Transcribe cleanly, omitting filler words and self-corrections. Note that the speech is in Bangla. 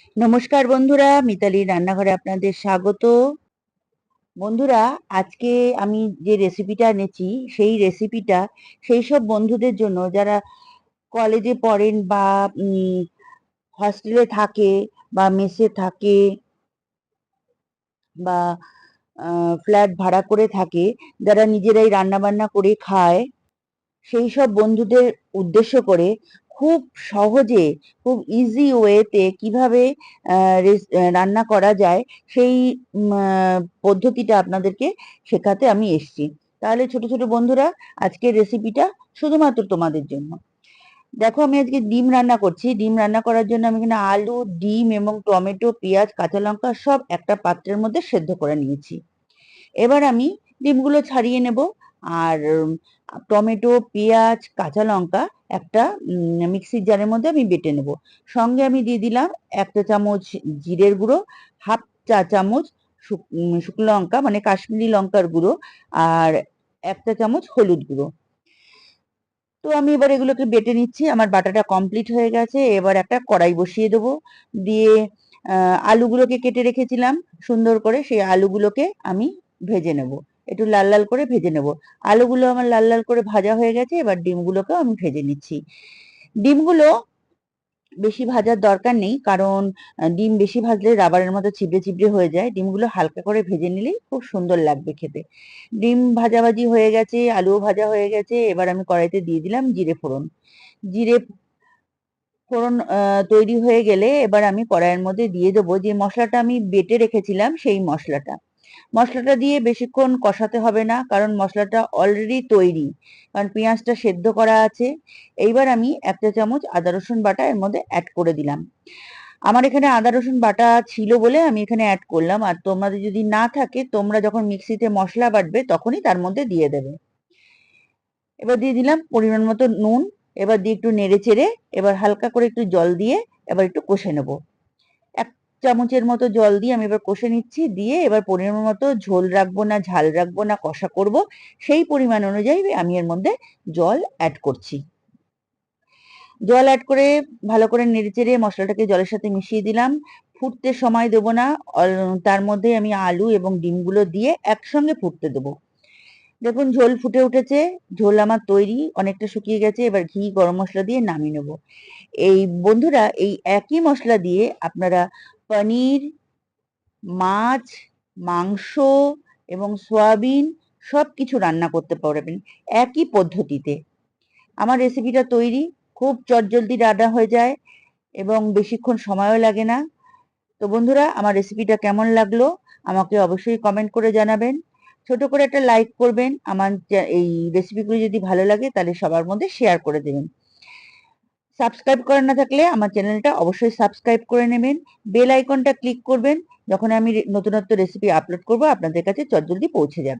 নমস্কার বন্ধুরা, মিতালি রান্নাঘরে আপনাদের স্বাগত। বন্ধুরা, আজকে আমি যে রেসিপিটা এনেছি সেই রেসিপিটা সেই সব বন্ধুদের জন্য যারা কলেজে পড়েন বা হস্টেলে থাকে বা মেসে থাকে বা ফ্ল্যাট ভাড়া করে থাকে, যারা নিজেরাই রান্না বান্না করে খায়, সেই সব বন্ধুদের উদ্দেশ্য করে খুব সহজে, খুব ইজি ওয়েতে কিভাবে রান্না করা যায় সেই পদ্ধতিটা আপনাদেরকে শেখাতে আমি এসছি। তাহলে ছোট ছোট বন্ধুরা, আজকের রেসিপিটা শুধুমাত্র তোমাদের জন্য। দেখো, আমি আজকে ডিম রান্না করছি। ডিম রান্না করার জন্য আমি এখানে আলু, ডিম এবং টমেটো, পেঁয়াজ, কাঁচা লঙ্কা সব একটা পাত্রের মধ্যে সেদ্ধ করে নিয়েছি। এবার আমি ডিমগুলো ছাড়িয়ে নেব। আর টমেটো, পেঁয়াজ, কাঁচা লঙ্কা একটা মিক্সির জারের মধ্যে আমি বেটে নেব। সঙ্গে আমি দিয়ে দিলাম 1 চা চামচ জিরের গুঁড়ো, 1/2 চা চামচ শুকনো লঙ্কা মানে কাশ্মীরি লঙ্কার গুঁড়ো, আর 1 চা চামচ হলুদ গুঁড়ো। তো আমি এবার এগুলোকে বেটে নিচ্ছি। আমার বাটাটা কমপ্লিট হয়ে গেছে। এবার একটা কড়াই বসিয়ে দেবো। দিয়ে আলুগুলোকে কেটে রেখেছিলাম সুন্দর করে, সেই আলুগুলোকে আমি ভেজে নেব। একটু লাল লাল করে ভেজে নেব। আলুগুলো আমার লাল লাল করে ভাজা হয়ে গেছে। এবার ডিমগুলোকেও আমি ভেজে নিচ্ছি। ডিমগুলো বেশি ভাজার দরকার নেই, কারণ ডিম বেশি ভাজলে রাবারের মতো ছিবড়ে ছিবড়ে হয়ে যায়। ডিমগুলো হালকা করে ভেজে নিলেই খুব সুন্দর লাগবে খেতে। ডিম ভাজাভাজি হয়ে গেছে, আলুও ভাজা হয়ে গেছে। এবার আমি কড়াইতে দিয়ে দিলাম জিরে ফোড়ন। জিরে ফোড়ন তৈরি হয়ে গেলে এবার আমি কড়াইয়ের মধ্যে দিয়ে দেবো যে মশলাটা আমি বেটে রেখেছিলাম, সেই মশলাটা। মশলাটা দিয়ে বেশিক্ষণ কষাতে হবে না, কারণ মশলাটা অলরেডি তৈরি, কারণ পেঁয়াজটা সেদ্ধ করা আছে। এইবার আমি 1 চা চামচ আদা রসুন বাটা এর মধ্যে অ্যাড করে দিলাম। আমার এখানে আদা রসুন বাটা ছিল বলে আমি এখানে অ্যাড করলাম। আর তোমাদের যদি না থাকে, তোমরা যখন মিক্সিতে মশলা বাটবে তখনই তার মধ্যে দিয়ে দেবে। এবার দিয়ে দিলাম পরিমাণ মতো নুন। এবার দিয়ে একটু নেড়ে চেড়ে এবার হালকা করে একটু জল দিয়ে এবার একটু কষে নেব। 1 চামচের মতো জল দিয়ে আমি এবার কষে নিচ্ছি। দিয়ে এবার পরিমাণ মতো ঝোল রাখবো না ঝাল রাখবো না কষা করব, সেই পরিমাণ অনুযায়ী আমি এর মধ্যে জল অ্যাড করছি। জল অ্যাড করে ভালো করে নেড়েচেড়ে মশলাটাকে জলের সাথে মিশিয়ে দিলাম। ফুটতে সময় দেবো না, তার মধ্যে আমি আলু এবং ডিমগুলো দিয়ে একসঙ্গে ফুটতে দেবো। দেখুন, ঝোল ফুটে উঠেছে। ঝোল আমার তৈরি, অনেকটা শুকিয়ে গেছে। এবার ঘি, গরম মশলা দিয়ে নামিয়ে নেব। এই বন্ধুরা, এই একই মশলা দিয়ে আপনারা পনির, মাছ, মাংস এবং সয়াবিন সবকিছু রান্না করতে পারবেন একই পদ্ধতিতে। আমার রেসিপিটা তৈরি, খুব চটজলদি রান্না হয়ে যায় এবং বেশিক্ষণ সময়ও লাগে না। তো বন্ধুরা, আমার রেসিপিটা কেমন লাগলো আমাকে অবশ্যই কমেন্ট করে জানাবেন। ছোট করে একটা লাইক করবেন। আমার এই রেসিপিগুলো যদি ভালো লাগে তাহলে সবার মধ্যে শেয়ার করে দেবেন। সাবস্ক্রাইব করা না থাকলে আমার চ্যানেলটা অবশ্যই সাবস্ক্রাইব করে নেবেন। বেল আইকনটা ক্লিক করবেন, যখন আমি নতুনত্ব রেসিপি আপলোড করব আপনাদের কাছে চটজলদি পৌঁছে যাবে।